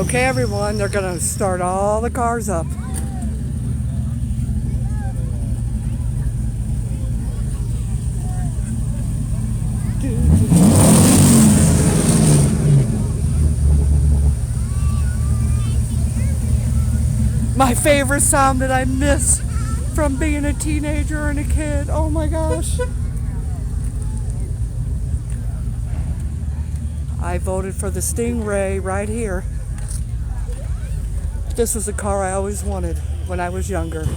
Okay, everyone, they're gonna start all the cars up. My favorite sound that I miss from being a teenager and a kid. Oh my gosh. I voted for the Stingray right here. This was a car I always wanted when I was younger.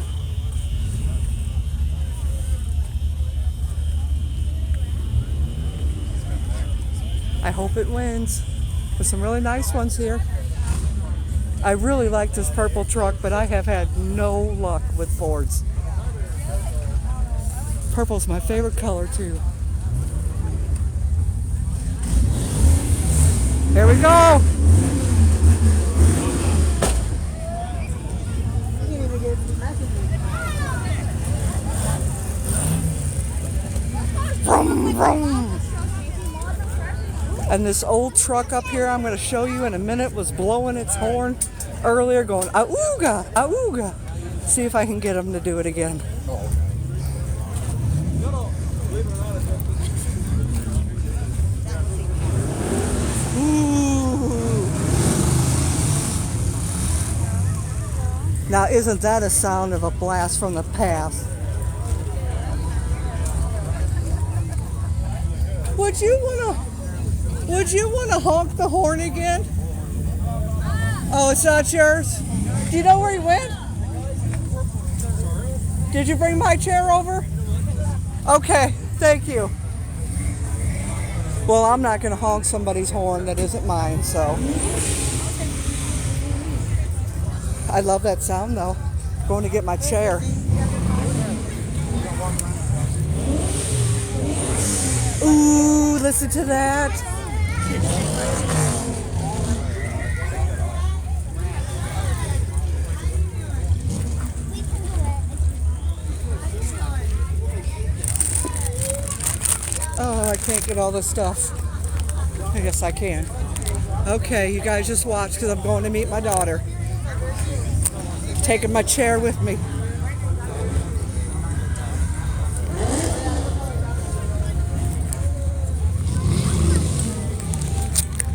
I hope it wins. There's some really nice ones here. I really like this purple truck, but I have had no luck with Fords. Purple's my favorite color too. Here we go. Vroom, vroom. And this old truck up here, I'm going to show you in a minute, was blowing its horn earlier, going auga, auga. See if I can get them to do it again. Ooh. Now, isn't that a sound of a blast from the past? Would you want to honk the horn again? Oh, it's not yours? Do you know where he went? Did you bring my chair over? Okay, thank you. Well, I'm not going to honk somebody's horn that isn't mine, so. I love that sound though. Going to get my chair. Ooh, listen to that. Oh, I can't get all this stuff. I guess I can. Okay, you guys just watch because I'm going to meet my daughter. Taking my chair with me.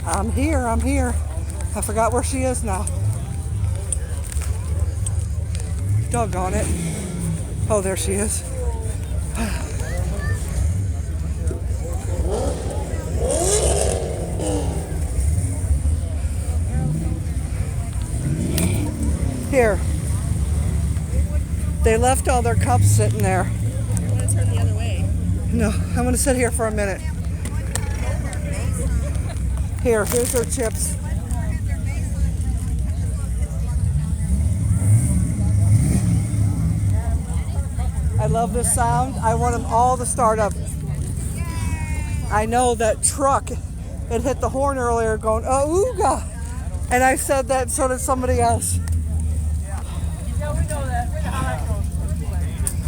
I'm here. I forgot where she is now. Doggone it. Oh, there she is. Here. They left all their cups sitting there. I want to turn the other way. No, I'm going to sit here for a minute. Here's their chips. I love this sound. I want them all to start up. I know that truck, it hit the horn earlier going, oh, ooga. And I said that, and so did somebody else. Yeah, we know that. We know how that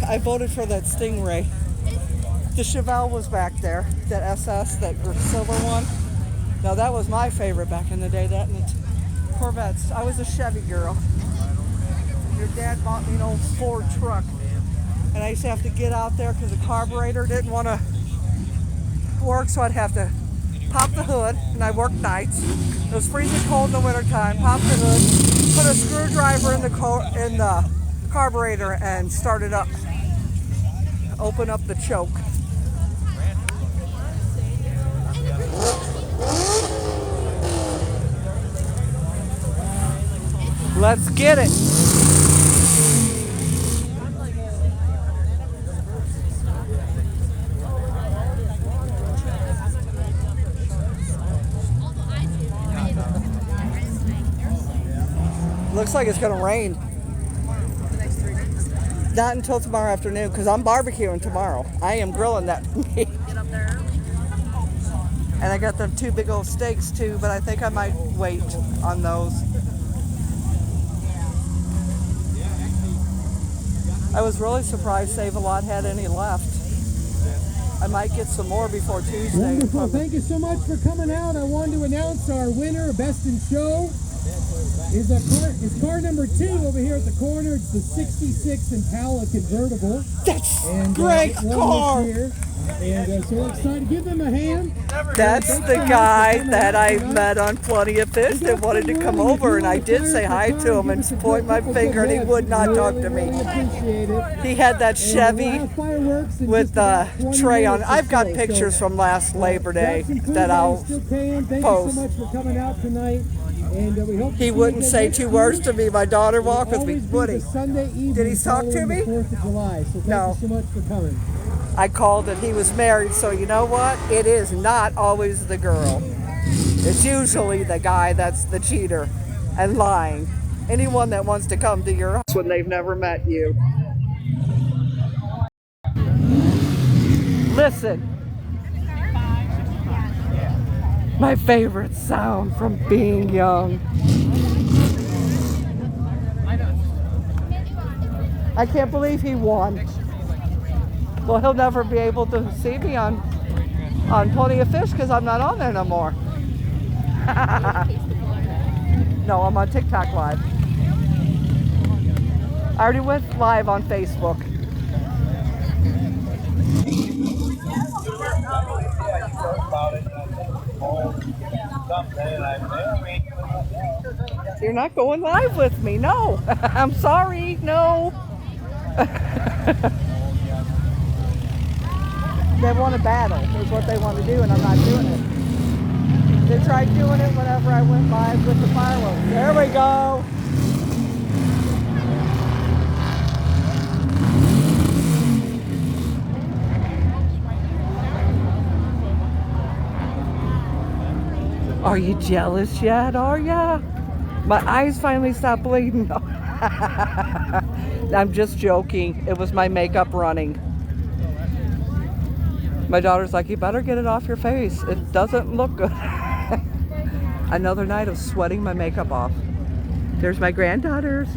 goes. I voted for that Stingray. The Chevelle was back there, that SS, that silver one. Now that was my favorite back in the day, that and the Corvettes. I was a Chevy girl. Your dad bought me an old Ford truck. And I used to have to get out there because the carburetor didn't want to work, so I'd have to pop the hood, and I worked nights. It was freezing cold in the wintertime. Pop the hood, put a screwdriver in the carburetor and start it up. Open up the choke. Let's get it. Looks like it's going to rain. Not until tomorrow afternoon, because I'm barbecuing tomorrow. I am grilling that meat. Get up there early. And I got them 2 big old steaks too, but I think I might wait on those. I was really surprised Save-A-Lot had any left. I might get some more before Tuesday. Wonderful. Thank you so much for coming out. I wanted to announce our winner, Best in Show. Is car number 2 over here at the corner. It's the 66 Impala convertible. That's And Greg's one car. this year. And so we're excited. Give them a hand. That's the guy that I met on Plenty of Fish that wanted to come over, and I did say hi to him and point my finger, and he would not talk to me. He had that Chevy with the tray on. I've got pictures from last Labor Day that I'll post. He wouldn't say 2 words to me. My daughter walked with me. Would he? Did he talk to me? No. Thank you so much for coming. I called and he was married, so you know what? It is not always the girl. It's usually the guy that's the cheater and lying. Anyone that wants to come to your house when they've never met you. Listen. My favorite sound from being young. I can't believe he won. Well, he'll never be able to see me on Plenty of Fish because I'm not on there no more. No, I'm on TikTok Live. I already went live on Facebook. You're not going live with me, no. I'm sorry, no. They want to battle, is what they want to do, and I'm not doing it. They tried doing it whenever I went live with the fireworks. There we go. Are you jealous yet, are ya? My eyes finally stopped bleeding. I'm just joking. It was my makeup running. My daughter's like, you better get it off your face. It doesn't look good. Another night of sweating my makeup off. There's my granddaughters.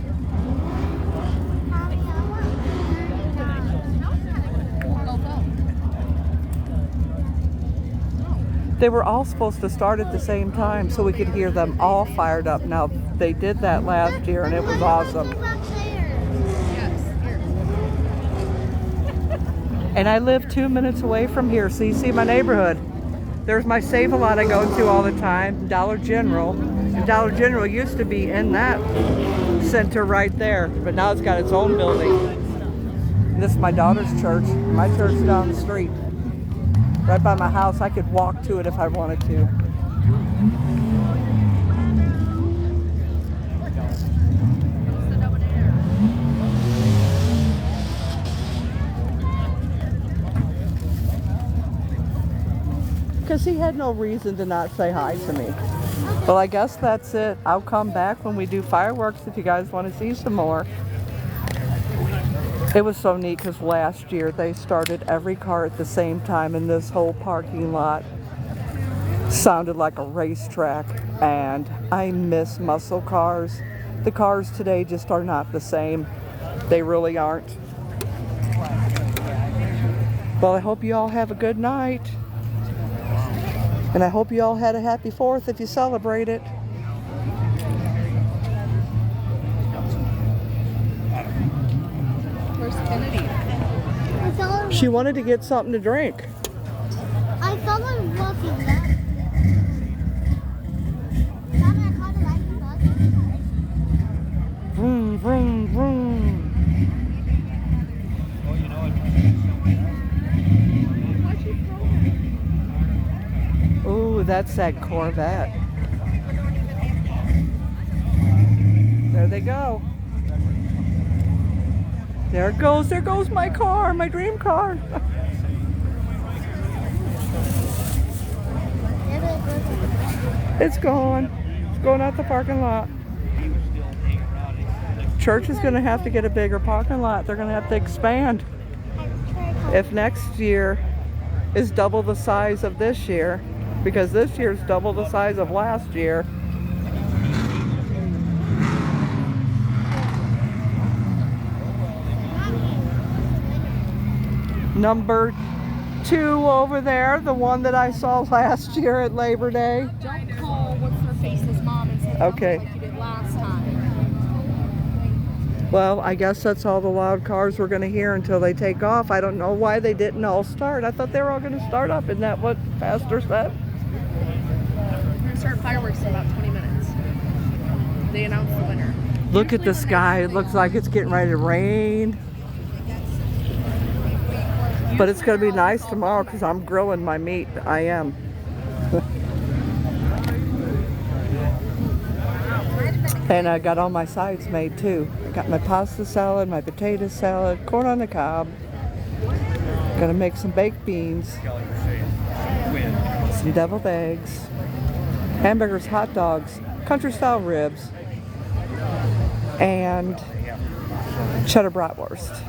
They were all supposed to start at the same time so we could hear them all fired up. Now, they did that last year and it was awesome. And I live 2 minutes away from here, so you see my neighborhood. There's my Save-A-Lot I go to all the time, Dollar General. And Dollar General used to be in that center right there, but now it's got its own building. And this is my daughter's church. My church down the street. Right by my house. I could walk to it if I wanted to. Because he had no reason to not say hi to me. Well, I guess that's it. I'll come back when we do fireworks if you guys want to see some more. It was so neat because last year they started every car at the same time and this whole parking lot sounded like a racetrack, and I miss muscle cars. The cars today just are not the same. They really aren't. Well, I hope you all have a good night. And I hope you all had a happy 4th if you celebrate it. Where's Kennedy? She wanted to get something to drink. I saw them walking back. Vroom, vroom, vroom. Ooh, that's that Corvette. There they go. There it goes. There goes my car, my dream car. It's gone. It's going out the parking lot. Church is going to have to get a bigger parking lot. They're going to have to expand. If next year is double the size of this year, because this year's double the size of last year. Number 2 over there, the one that I saw last year at Labor Day. Don't call what's her face's mom and some Okay. like you did last time. Well, I guess that's all the loud cars we're going to hear until they take off. I don't know why they didn't all start. I thought they were all going to start up. Isn't that what Pastor said? We're gonna start fireworks in about 20 minutes. They announced the winner. Look at the sky. It looks like it's getting ready to rain. But it's going to be nice tomorrow because I'm grilling my meat. I am. And I got all my sides made too. I got my pasta salad, my potato salad, corn on the cob. Gonna make some baked beans, some deviled eggs, hamburgers, hot dogs, country style ribs, and cheddar bratwurst.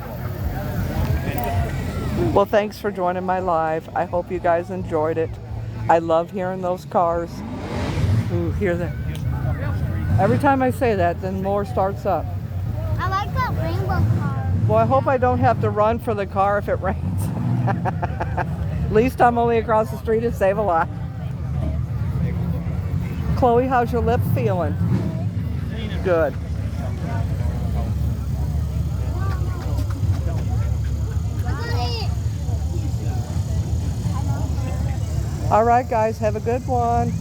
Well, thanks for joining my live. I hope you guys enjoyed it. I love hearing those cars. Ooh, hear that. Every time I say that, then more starts up. I like that rainbow car. Well, I hope I don't have to run for the car if it rains. At least I'm only across the street and save a lot. Chloe, how's your lip feeling? Good. All right, guys, have a good one.